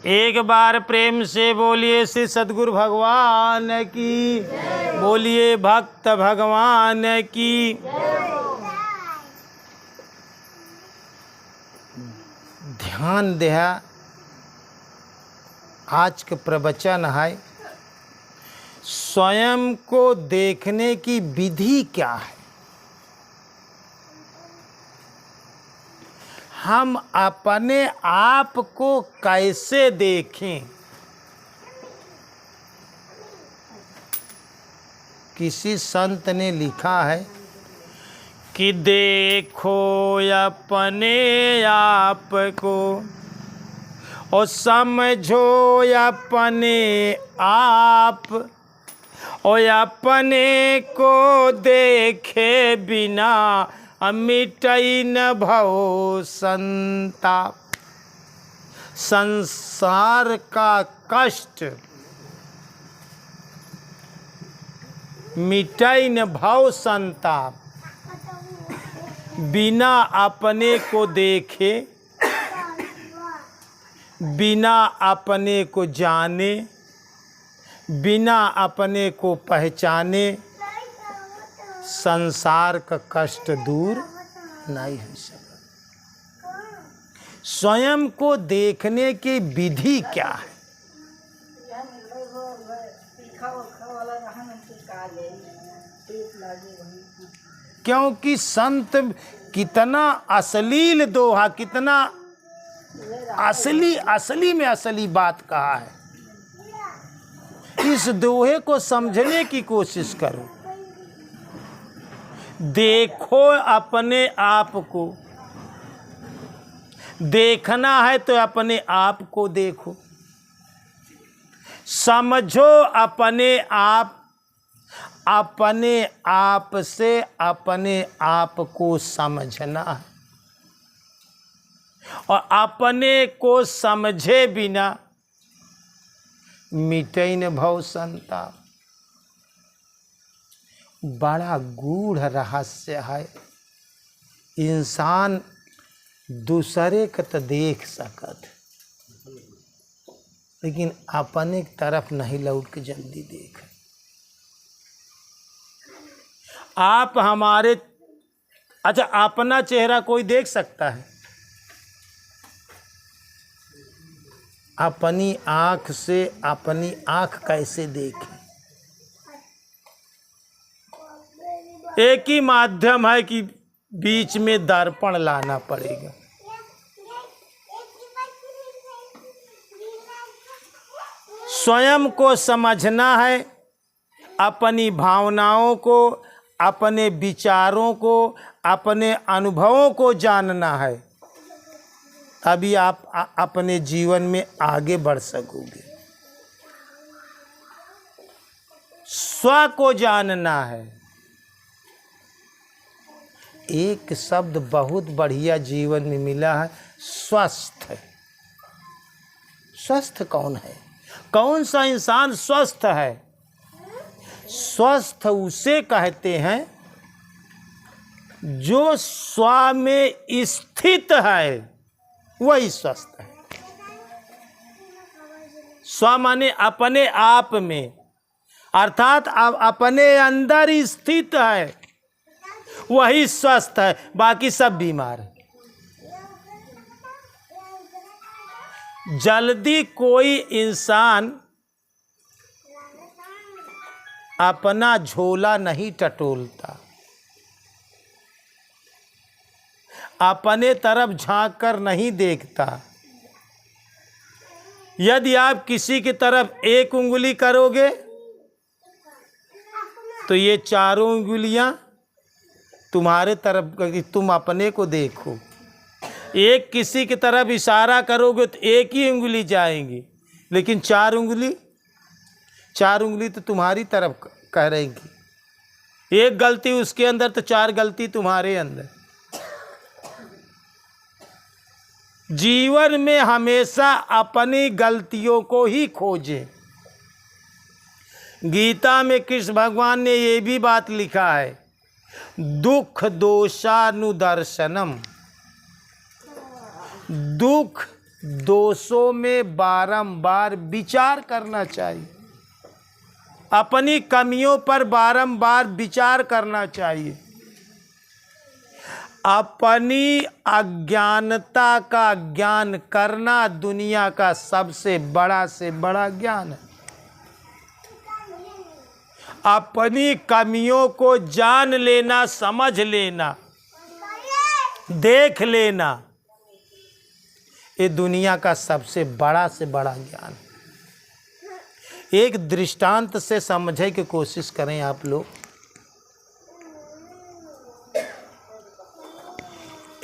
एक बार प्रेम से बोलिए श्री सद्गुरु भगवान की, बोलिए भक्त भगवान की। ध्यान देहा, आज का प्रवचन है स्वयं को देखने की विधि क्या है। हम अपने आप को कैसे देखें। किसी संत ने लिखा है कि देखो अपने आप को और समझो अपने आप, और अपने को देखे बिना मिटई न भव संताप। संसार का कष्ट मिटई न भव संताप। बिना अपने को देखे, बिना अपने को जाने, बिना अपने को पहचाने संसार का कष्ट दूर नहीं हो सकता। स्वयं को देखने की विधि क्या है? क्योंकि संत कितना अश्लील दोहा, कितना असली में असली बात कहा है। इस दोहे को समझने की कोशिश करो। देखो अपने आप को, देखना है तो अपने आप को देखो। समझो अपने आप, अपने आप से अपने आप को समझना है। और अपने को समझे बिना मिटई न भव संताप। बड़ा गूढ़ रहस्य है। इंसान दूसरे का तो देख सकत, लेकिन अपने तरफ नहीं लौट के जल्दी देख। आप हमारे, अच्छा, अपना चेहरा कोई देख सकता है? अपनी आँख से अपनी आँख कैसे देखें? एक ही माध्यम है कि बीच में दर्पण लाना पड़ेगा। स्वयं को समझना है, अपनी भावनाओं को, अपने विचारों को, अपने अनुभवों को जानना है। तभी आप अपने जीवन में आगे बढ़ सकोगे। स्व को जानना है। एक शब्द बहुत बढ़िया जीवन में मिला है, स्वस्थ। स्वस्थ कौन है? कौन सा इंसान स्वस्थ है? स्वस्थ उसे कहते हैं जो स्व में स्थित है, वही स्वस्थ है। स्व माने अपने आप में, अर्थात अपने अंदर ही स्थित है, वही स्वस्थ है। बाकी सब बीमार है। जल्दी कोई इंसान अपना झोला नहीं टटोलता, अपने तरफ झांक कर नहीं देखता। यदि आप किसी की तरफ एक उंगली करोगे तो ये चारों उंगलियां तुम्हारे तरफ, तुम अपने को देखो। एक किसी की तरफ इशारा करोगे तो एक ही उंगली जाएंगी, लेकिन चार उंगली तो तुम्हारी तरफ कह रहेंगी। एक गलती उसके अंदर तो चार गलती तुम्हारे अंदर। जीवन में हमेशा अपनी गलतियों को ही खोजें। गीता में कृष्ण भगवान ने ये भी बात लिखा है, दुख दोषानुदर्शनम। दुख दोषों में बारंबार विचार करना चाहिए, अपनी कमियों पर बारंबार विचार करना चाहिए। अपनी अज्ञानता का ज्ञान करना दुनिया का सबसे बड़ा से बड़ा ज्ञान है। अपनी कमियों को जान लेना, समझ लेना, देख लेना, ये दुनिया का सबसे बड़ा से बड़ा ज्ञान है। एक दृष्टांत से समझने की कोशिश करें आप लोग।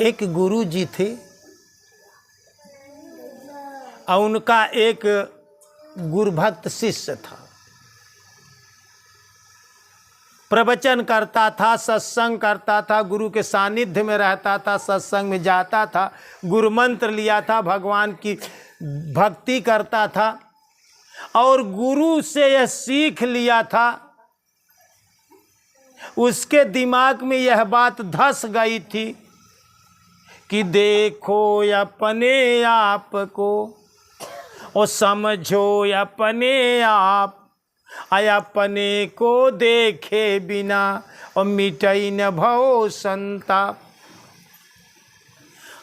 एक गुरु जी थे और उनका एक गुरुभक्त शिष्य था। प्रवचन करता था, सत्संग करता था, गुरु के सानिध्य में रहता था, सत्संग में जाता था, गुरु मंत्र लिया था, भगवान की भक्ति करता था और गुरु से यह सीख लिया था। उसके दिमाग में यह बात धस गई थी कि देखो अपने आप को और समझो अपने आप, अपने को देखे बिना और मिटई न भव संताप।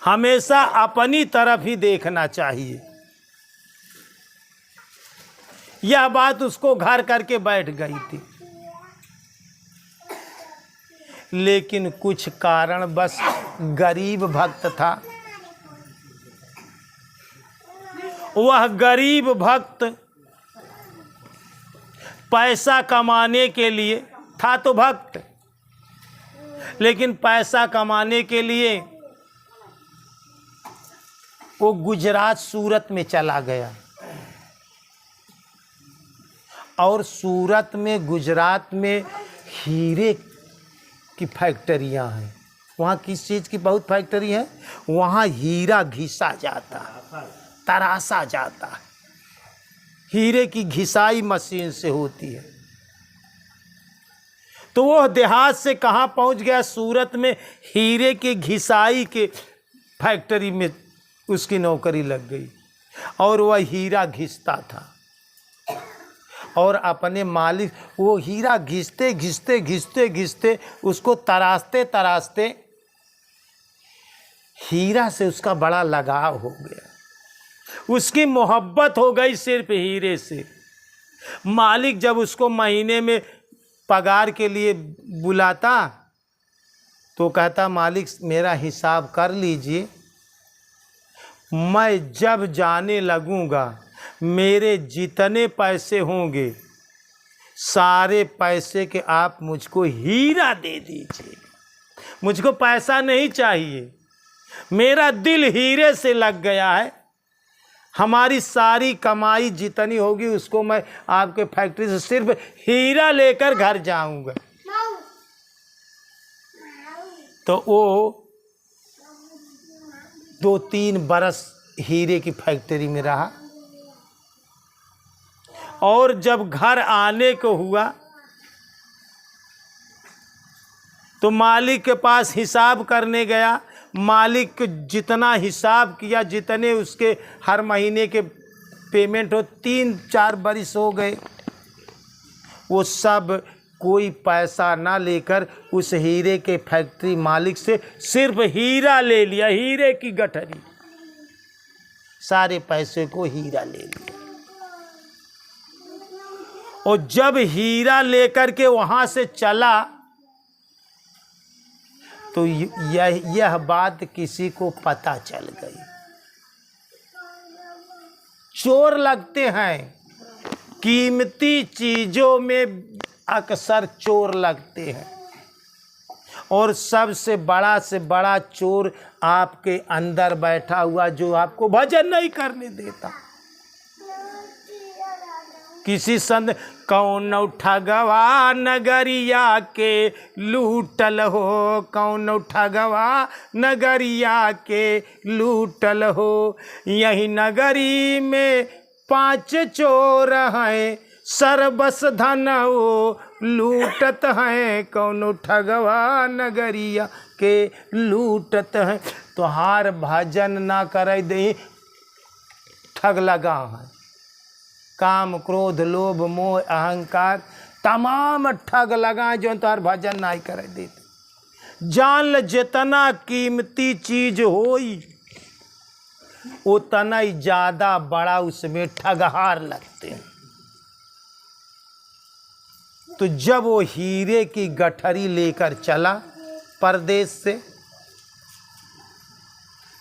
हमेशा अपनी तरफ ही देखना चाहिए। यह बात उसको घर करके बैठ गई थी, लेकिन कुछ कारण बस गरीब भक्त था। वह गरीब भक्त पैसा कमाने के लिए था तो भक्त, लेकिन पैसा कमाने के लिए वो गुजरात सूरत में चला गया। और सूरत में, गुजरात में हीरे की फैक्ट्रियां हैं। वहाँ किस चीज़ की बहुत फैक्ट्री है? वहाँ हीरा घिसा जाता है, तराशा जाता है। हीरे की घिसाई मशीन से होती है। तो वो देहात से कहाँ पहुँच गया? सूरत में हीरे की घिसाई के फैक्ट्री में उसकी नौकरी लग गई और वह हीरा घिसता था। और अपने मालिक, वो हीरा घिसते घिसते घिसते घिसते उसको तराशते तराशते हीरा से उसका बड़ा लगाव हो गया। उसकी मोहब्बत हो गई सिर्फ हीरे से। मालिक जब उसको महीने में पगार के लिए बुलाता तो कहता, मालिक मेरा हिसाब कर लीजिए, मैं जब जाने लगूंगा मेरे जितने पैसे होंगे सारे पैसे के आप मुझको हीरा दे दीजिए। मुझको पैसा नहीं चाहिए, मेरा दिल हीरे से लग गया है। हमारी सारी कमाई जितनी होगी उसको मैं आपके फैक्ट्री से सिर्फ हीरा लेकर घर जाऊंगा। तो वो 2-3 बरस हीरे की फैक्ट्री में रहा और जब घर आने को हुआ तो मालिक के पास हिसाब करने गया। मालिक को जितना हिसाब किया, जितने उसके हर महीने के पेमेंट हो, 3-4 बरिस हो गए, वो सब कोई पैसा ना लेकर उस हीरे के फैक्ट्री मालिक से सिर्फ हीरा ले लिया, हीरे की गठरी, सारे पैसे को हीरा ले लिया। और जब हीरा लेकर के वहाँ से चला तो यह बात किसी को पता चल गई। चोर लगते हैं, कीमती चीज़ों में अक्सर चोर लगते हैं। और सबसे बड़ा से बड़ा चोर आपके अंदर बैठा हुआ जो आपको भजन नहीं करने देता। किसी संत, कौन ठगवा नगरिया के लूटल हो, कौन ठगवा नगरिया के लूटल हो, यही नगरी में 5 चोर हैं, सर्वस धन वो लूटत हैं, कौन ठगवा नगरिया के लूटत हैं। तोहार भजन ना करे दे ठग लगा है। काम क्रोध लोभ मोह अहंकार तमाम ठग लगा जो तार भजन नहीं करे देते। जान ल जितना कीमती चीज होई उतना ही ज्यादा बड़ा उसमें ठगहार लगते हैं। तो जब वो हीरे की गठरी लेकर चला परदेश से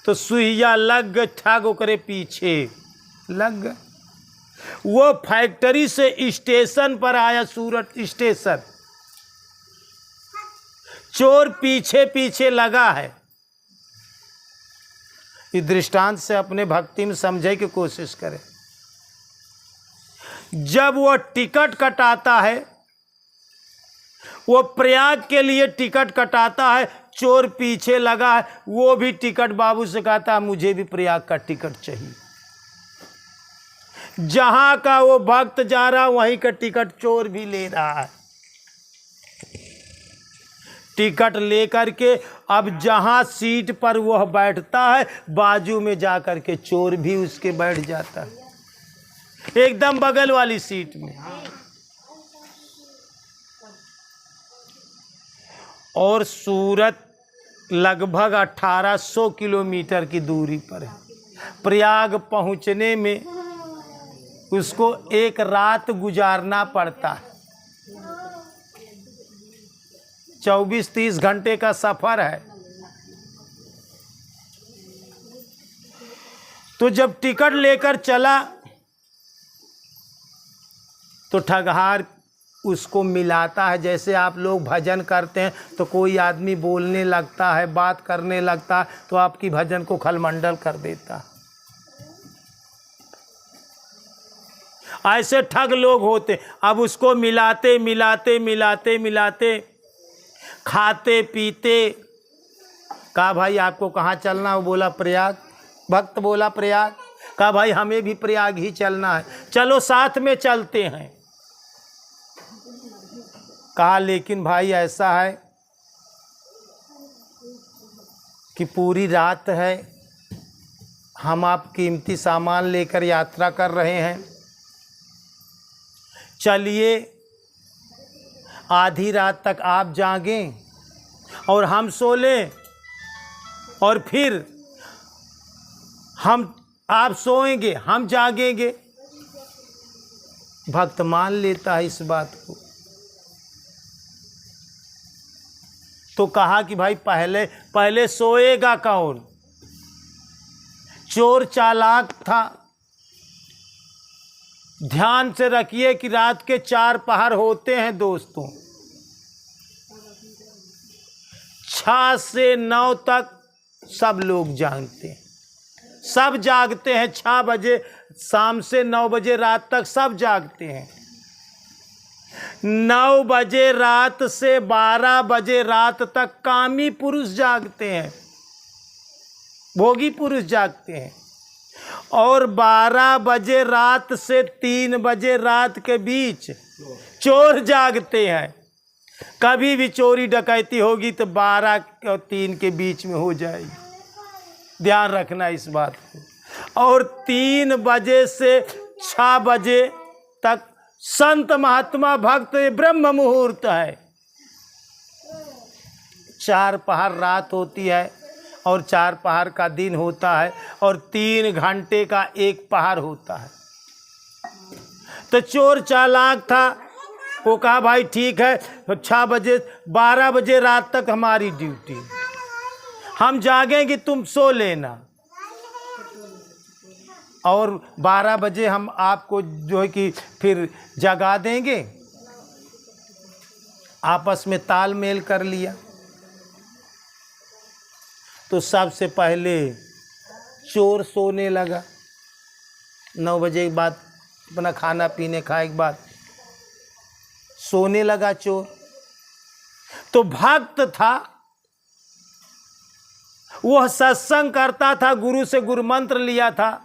तो सुइया लग गए, ठग ओकरे पीछे लग गए। वो फैक्ट्री से स्टेशन पर आया, सूरत स्टेशन, चोर पीछे पीछे लगा है। इस दृष्टांत से अपने भक्ति में समझे की कोशिश करें। जब वो टिकट कटाता है, वो प्रयाग के लिए टिकट कटाता है, चोर पीछे लगा है, वो भी टिकट बाबू से कहता है मुझे भी प्रयाग का टिकट चाहिए। जहां का वो भक्त जा रहा वहीं का टिकट चोर भी ले रहा है। टिकट लेकर के अब जहां सीट पर वह बैठता है बाजू में जाकर के चोर भी उसके बैठ जाता है, एकदम बगल वाली सीट में। और सूरत लगभग 1800 किलोमीटर की दूरी पर है। प्रयाग पहुंचने में उसको एक रात गुजारना पड़ता है। 24-30 घंटे का सफर है। तो जब टिकट लेकर चला तो ठगहार उसको मिलाता है। जैसे आप लोग भजन करते हैं तो कोई आदमी बोलने लगता है, बात करने लगता है तो आपकी भजन को खलमंडल कर देता है। ऐसे ठग लोग होते। अब उसको मिलाते मिलाते मिलाते मिलाते, खाते पीते। कहा भाई आपको कहाँ चलना? वो बोला प्रयाग। भक्त बोला प्रयाग। कहा भाई हमें भी प्रयाग ही चलना है, चलो साथ में चलते हैं। कहा लेकिन भाई ऐसा है कि पूरी रात है, हम आप कीमती सामान लेकर यात्रा कर रहे हैं, चलिए आधी रात तक आप जागें और हम सो लें, और फिर आप सोएंगे हम जागेंगे। भक्त मान लेता है इस बात को। तो कहा कि भाई पहले सोएगा कौन? चोर चालाक था। ध्यान से रखिए कि रात के 4 पहर होते हैं दोस्तों। 6 से 9 तक सब लोग जागते हैं, सब जागते हैं। 6 बजे शाम से 9 बजे रात तक सब जागते हैं। 9 बजे रात से 12 बजे रात तक कामी पुरुष जागते हैं, भोगी पुरुष जागते हैं। और 12 बजे रात से 3 बजे रात के बीच चोर जागते हैं। कभी भी चोरी डकैती होगी तो 12 और 3 के बीच में हो जाएगी, ध्यान रखना इस बात को। और 3 बजे से 6 बजे तक संत महात्मा भक्त ब्रह्म मुहूर्त है। 4 पहर रात होती है और 4 पहर का दिन होता है, और 3 घंटे का 1 पहर होता है। तो चोर चालाक था, वो कहा भाई ठीक है 6 बजे 12 बजे रात तक हमारी ड्यूटी, हम जागेंगे तुम सो लेना, और 12 बजे हम आपको जो है कि फिर जगा देंगे। आपस में तालमेल कर लिया। तो सबसे पहले चोर सोने लगा। 9 बजे के बाद अपना खाना पीने खाए के बाद सोने लगा चोर। तो भक्त था, वह सत्संग करता था, गुरु से गुरु मंत्र लिया था।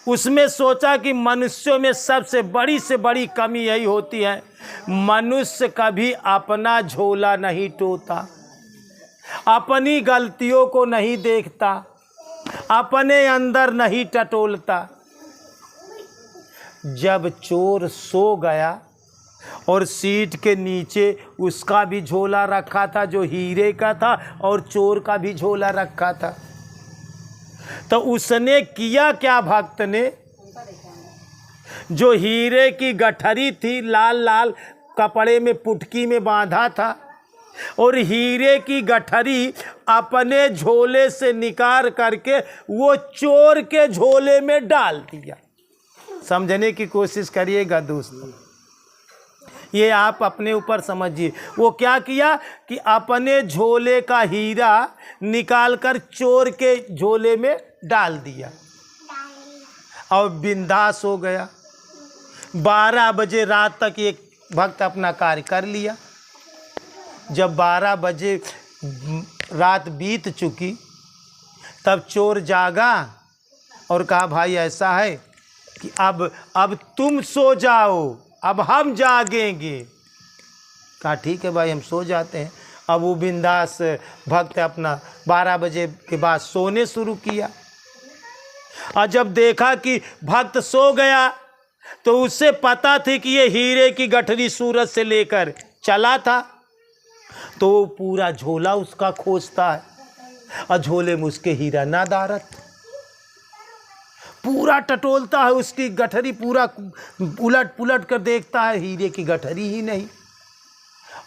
उसमें सोचा कि मनुष्यों में सबसे बड़ी से बड़ी कमी यही होती है, मनुष्य कभी अपना झोला नहीं टोता, अपनी गलतियों को नहीं देखता, अपने अंदर नहीं टटोलता। जब चोर सो गया और सीट के नीचे उसका भी झोला रखा था जो हीरे का था और चोर का भी झोला रखा था, तो उसने किया क्या, भक्त ने जो हीरे की गठरी थी लाल लाल कपड़े में पुटकी में बांधा था और हीरे की गठरी अपने झोले से निकाल करके वो चोर के झोले में डाल दिया। समझने की कोशिश करिएगा दोस्तों, ये आप अपने ऊपर समझिए। वो क्या किया कि अपने झोले का हीरा निकालकर चोर के झोले में डाल दिया और बिंदास हो गया। 12 बजे रात तक एक भक्त अपना कार्य कर लिया। जब 12 बजे रात बीत चुकी तब चोर जागा और कहा भाई ऐसा है कि अब तुम सो जाओ, अब हम जागेंगे। कहा ठीक है भाई हम सो जाते हैं। अब वो बिंदास भक्त अपना 12 बजे के बाद सोने शुरू किया और जब देखा कि भक्त सो गया तो उससे पता थी कि ये हीरे की गठरी सूरत से लेकर चला था, तो वो पूरा झोला उसका खोजता है और झोले में उसके हीरा नादारत, पूरा टटोलता है उसकी गठरी, पूरा उलट पुलट कर देखता है, हीरे की गठरी ही नहीं।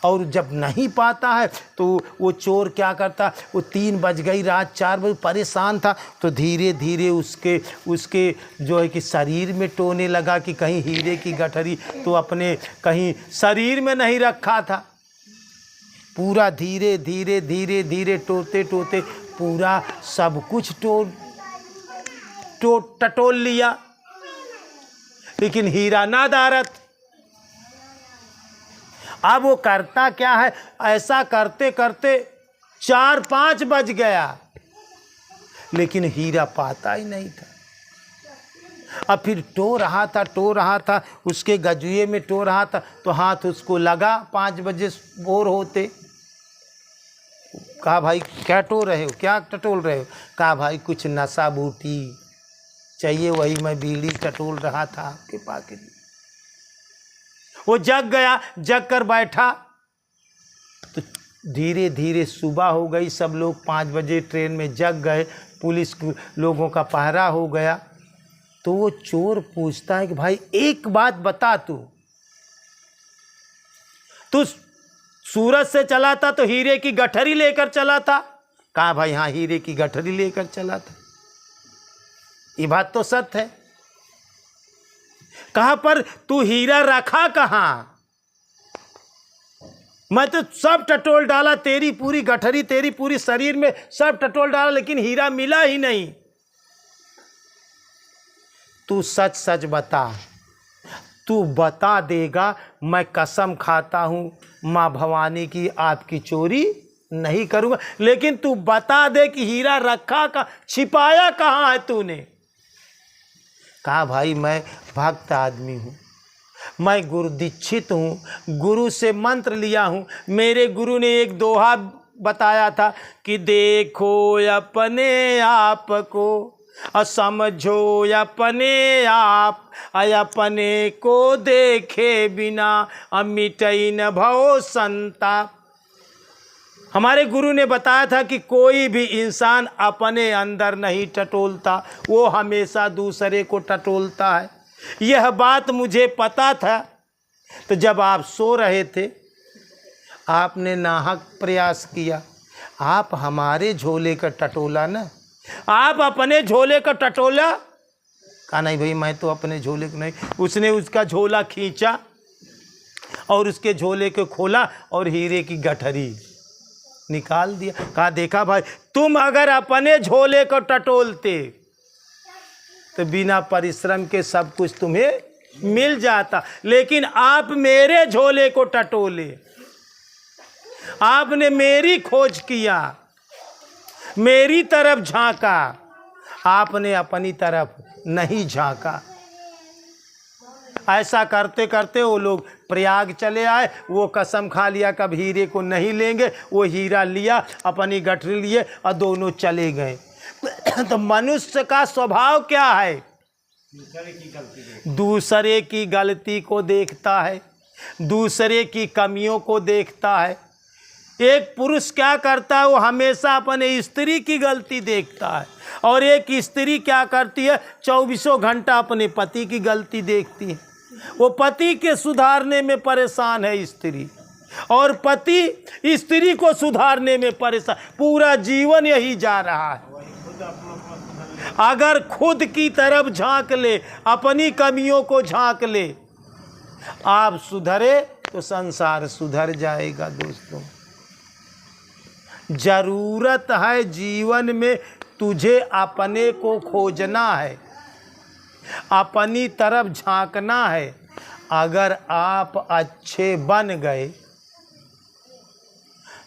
और जब नहीं पाता है तो वो चोर क्या करता, वो 3 बज गई, रात 4 बजे, परेशान था, तो धीरे धीरे उसके जो है कि शरीर में टोने लगा कि कहीं हीरे की गठरी तो अपने कहीं शरीर में नहीं रखा था। पूरा धीरे धीरे धीरे धीरे टोते टोते पूरा सब कुछ टटोल लिया, लेकिन हीरा नादारत। अब वो करता क्या है, ऐसा करते करते 4-5 बज गया लेकिन हीरा पाता ही नहीं था। अब फिर टो रहा था उसके गजुए में टो रहा था, तो हाथ उसको लगा 5 बजे भोर होते। कहा भाई क्या टो रहे हो, क्या टटोल रहे हो? कहा भाई कुछ नशा बूटी चाहिए, वही मैं बीड़ी टटोल रहा था आपके पाकिट में। वो जग गया, जग कर बैठा तो धीरे धीरे सुबह हो गई। सब लोग 5 बजे ट्रेन में जग गए, पुलिस लोगों का पहरा हो गया। तो वो चोर पूछता है कि भाई एक बात बता, तू सूरत से चला था तो हीरे की गठरी लेकर चला था? कहा भाई हाँ हीरे की गठरी लेकर चला था। ये बात तो सत्य है। कहा पर तू हीरा रखा कहाँ? मैं तो सब टटोल डाला, तेरी पूरी गठरी, तेरी पूरी शरीर में सब टटोल डाला, लेकिन हीरा मिला ही नहीं। तू सच सच बता, तू बता देगा मैं कसम खाता हूं माँ भवानी की आपकी चोरी नहीं करूंगा, लेकिन तू बता दे कि हीरा रखा का छिपाया कहाँ है तूने? कहा भाई मैं भक्त आदमी हूँ, मैं गुरु दीक्षित हूँ, गुरु से मंत्र लिया हूँ। मेरे गुरु ने एक दोहा बताया था कि देखो अपने आप को समझो अपने आप, अपने को देखे बिना मिटई न भव संताप। हमारे गुरु ने बताया था कि कोई भी इंसान अपने अंदर नहीं टटोलता, वो हमेशा दूसरे को टटोलता है। यह बात मुझे पता था। तो जब आप सो रहे थे, आपने नाहक प्रयास किया, आप हमारे झोले का टटोला ना, आप अपने झोले का टटोला। कहा नहीं भाई मैं तो अपने झोले को नहीं। उसने उसका झोला खींचा और उसके झोले को खोला और हीरे की गठरी निकाल दिया। कहा देखा भाई, तुम अगर अपने झोले को टटोलते तो बिना परिश्रम के सब कुछ तुम्हें मिल जाता, लेकिन आप मेरे झोले को टटोले, आपने मेरी खोज किया, मेरी तरफ झांका, आपने अपनी तरफ नहीं झांका। ऐसा करते करते वो लोग प्रयाग चले आए। वो कसम खा लिया कब हीरे को नहीं लेंगे। वो हीरा लिया, अपनी गठरी लिए और दोनों चले गए। तो मनुष्य का स्वभाव क्या है? दूसरे की गलती को देखता है, दूसरे की कमियों को देखता है। एक पुरुष क्या करता है, वो हमेशा अपने स्त्री की गलती देखता है, और एक स्त्री क्या करती है, 24 घंटा अपने पति की गलती देखती है। वो पति के सुधारने में परेशान है स्त्री, और पति स्त्री को सुधारने में परेशान। पूरा जीवन यही जा रहा है। अगर खुद की तरफ झांक ले, अपनी कमियों को झांक ले, आप सुधरे तो संसार सुधर जाएगा। दोस्तों, जरूरत है जीवन में तुझे अपने को खोजना है, अपनी तरफ झांकना है। अगर आप अच्छे बन गए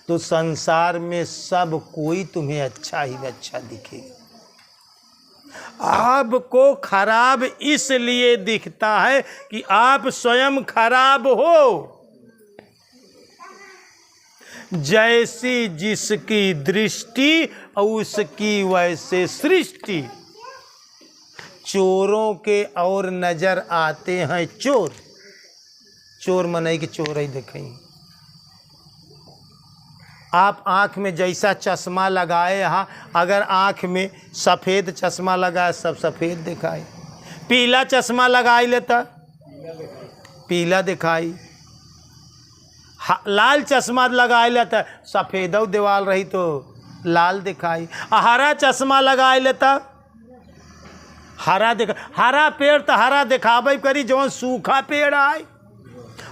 तो संसार में सब कोई तुम्हें अच्छा ही अच्छा दिखेगा। आपको खराब इसलिए दिखता है कि आप स्वयं खराब हो। जैसी जिसकी दृष्टि उसकी वैसे सृष्टि। चोरों के और नजर आते हैं चोर। चोर मनाई कि चोर ही दिखाई। आप आँख में जैसा चश्मा लगाए, हाँ, अगर आँख में सफ़ेद चश्मा लगाए सब सफ़ेद दिखाई, पीला चश्मा लगाई लेता पीला दिखाई, लाल चश्मा लगाए लेता सफ़ेद दीवाल रही तो लाल दिखाई, हरा चश्मा लगाए लेता हरा दिखा। हरा पेड़ तो हरा दिखावे करी, जो सूखा पेड़ आए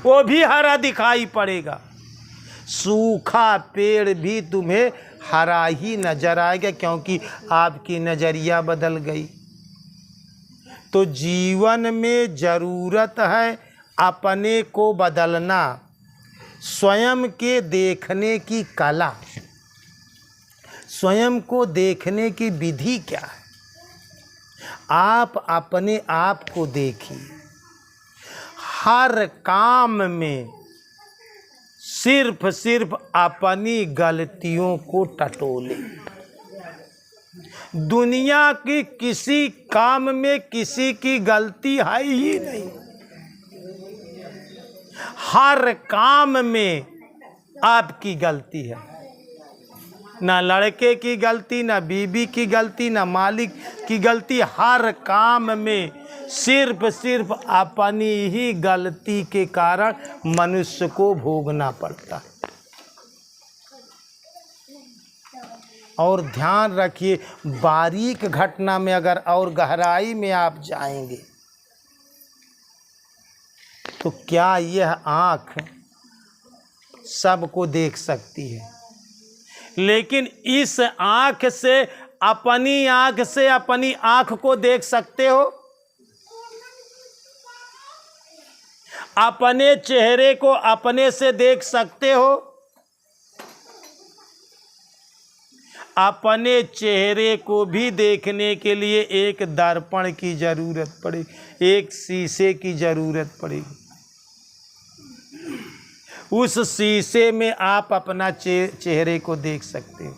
वो भी हरा दिखाई पड़ेगा। सूखा पेड़ भी तुम्हें हरा ही नजर आएगा, क्योंकि आपकी नज़रिया बदल गई। तो जीवन में ज़रूरत है अपने को बदलना, स्वयं के देखने की कला, स्वयं को देखने की विधि क्या है। आप अपने आप को देखिए, हर काम में सिर्फ अपनी गलतियों को टटोले। दुनिया की किसी काम में किसी की गलती है ही नहीं। हर काम में आपकी गलती है, ना लड़के की गलती, ना बीबी की गलती, ना मालिक की गलती। हर काम में सिर्फ अपनी ही गलती के कारण मनुष्य को भोगना पड़ता है। और ध्यान रखिए, बारीक घटना में अगर और गहराई में आप जाएंगे तो क्या यह आँख सबको देख सकती है? लेकिन इस आँख से, अपनी आँख से अपनी आँख को देख सकते हो? अपने चेहरे को अपने से देख सकते हो? अपने चेहरे को भी देखने के लिए एक दर्पण की जरूरत पड़ेगी, एक शीशे की जरूरत पड़ेगी। उस शीशे में आप अपना चेहरे को देख सकते हो।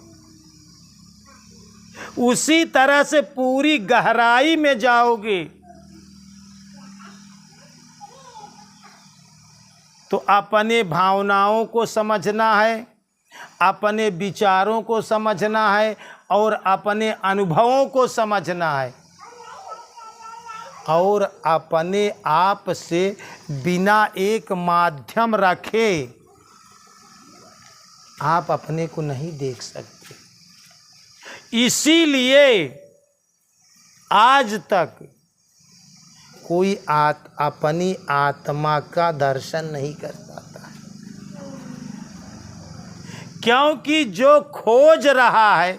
उसी तरह से पूरी गहराई में जाओगे तो अपने भावनाओं को समझना है, अपने विचारों को समझना है, और अपने अनुभवों को समझना है, और अपने आप से बिना एक माध्यम रखे आप अपने को नहीं देख सकते। इसीलिए आज तक कोई अपनी आत्मा का दर्शन नहीं कर पाता, क्योंकि जो खोज रहा है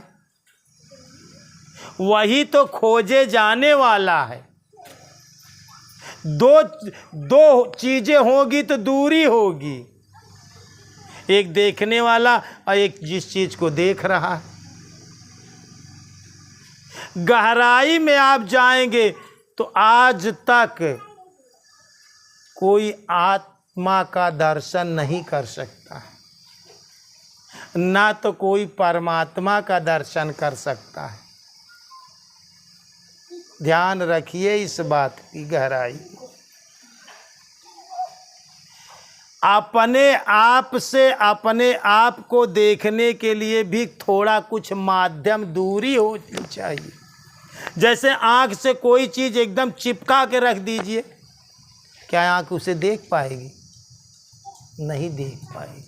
वही तो खोजे जाने वाला है। दो चीजें होगी तो दूरी होगी, एक देखने वाला और एक जिस चीज को देख रहा है। गहराई में आप जाएंगे तो आज तक कोई आत्मा का दर्शन नहीं कर सकता, ना तो कोई परमात्मा का दर्शन कर सकता है। ध्यान रखिए इस बात की गहराई। अपने आप से अपने आप को देखने के लिए भी थोड़ा कुछ माध्यम दूरी होनी चाहिए। जैसे आँख से कोई चीज़ एकदम चिपका के रख दीजिए, क्या आँख उसे देख पाएगी? नहीं देख पाएगी।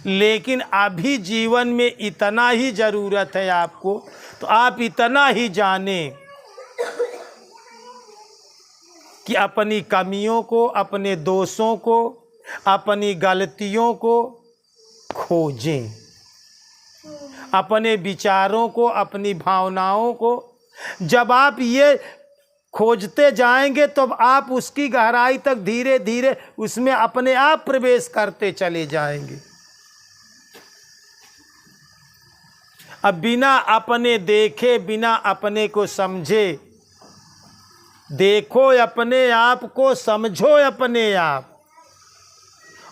लेकिन अभी जीवन में इतना ही ज़रूरत है आपको, तो आप इतना ही जानें कि अपनी कमियों को, अपने दोषों को, अपनी गलतियों को खोजें, अपने विचारों को, अपनी भावनाओं को। जब आप ये खोजते जाएंगे तो आप उसकी गहराई तक धीरे धीरे उसमें अपने आप प्रवेश करते चले जाएंगे। अब बिना अपने देखे, बिना अपने को समझे, देखो अपने आप को, समझो अपने आप,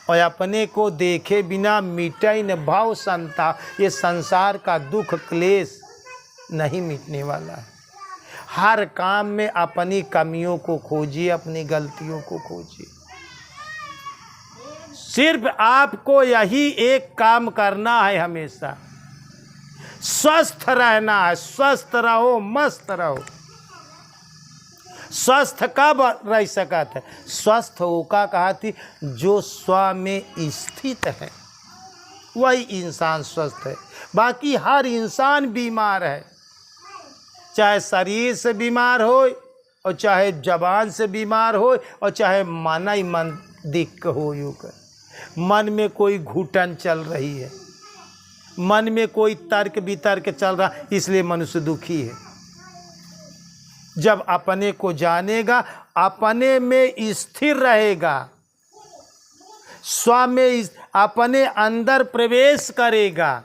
और अपने को देखे बिना मिटे न भाव संताप। ये संसार का दुख क्लेश नहीं मिटने वाला है। हर काम में अपनी कमियों को खोजिए, अपनी गलतियों को खोजिए। सिर्फ आपको यही एक काम करना है, हमेशा स्वस्थ रहना है। स्वस्थ रहो, मस्त रहो। स्वस्थ कब रह सकत है? स्वस्थ होका कहा थी जो स्व में स्थित है, वही इंसान स्वस्थ है। बाकी हर इंसान बीमार है, चाहे शरीर से बीमार हो, और चाहे जबान से बीमार हो, और चाहे मन ही मन दिक्क हो। यूँ कर मन में कोई घुटन चल रही है, मन में कोई तर्क वितर्क चल रहा, इसलिए मनुष्य दुखी है। जब अपने को जानेगा, अपने में स्थिर रहेगा, स्व में अपने अंदर प्रवेश करेगा,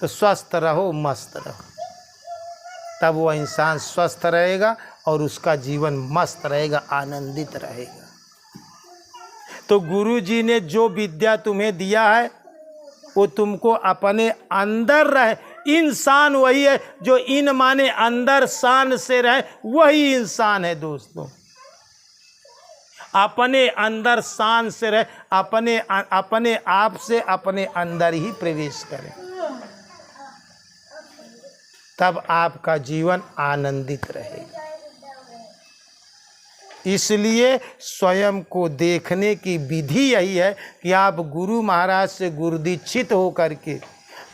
तो स्वस्थ रहो, मस्त रहो। तब वह इंसान स्वस्थ रहेगा और उसका जीवन मस्त रहेगा, आनंदित रहेगा। तो गुरु जी ने जो विद्या तुम्हें दिया है वो तुमको अपने अंदर रहे। इंसान वही है जो इन माने अंदर शान से रहे, वही इंसान है दोस्तों। अपने अंदर शान से रहे, अपने आप से अपने अंदर ही प्रवेश करें, तब आपका जीवन आनंदित रहेगा। इसलिए स्वयं को देखने की विधि यही है कि आप गुरु महाराज से गुरुदीक्षित हो करके,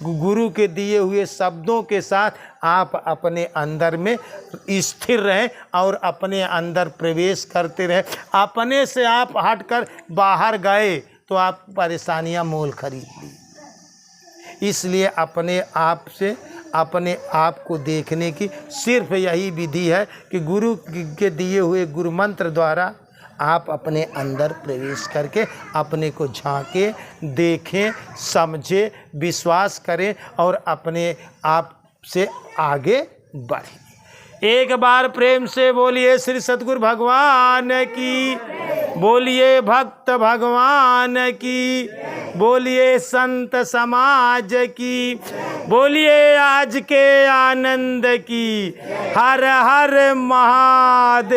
गुरु के दिए हुए शब्दों के साथ आप अपने अंदर में स्थिर रहें और अपने अंदर प्रवेश करते रहें। अपने से आप हटकर बाहर गए तो आप परेशानियां मोल खरीद ली। इसलिए अपने आप से अपने आप को देखने की सिर्फ यही विधि है कि गुरु के दिए हुए गुरु मंत्र द्वारा आप अपने अंदर प्रवेश करके अपने को झांके, देखें, समझें, विश्वास करें और अपने आप से आगे बढ़ें। एक बार प्रेम से बोलिए श्री सद्गुरु भगवान की, बोलिए भक्त भगवान की, बोलिए संत समाज की, बोलिए आज के आनंद की। हर हर महादेव।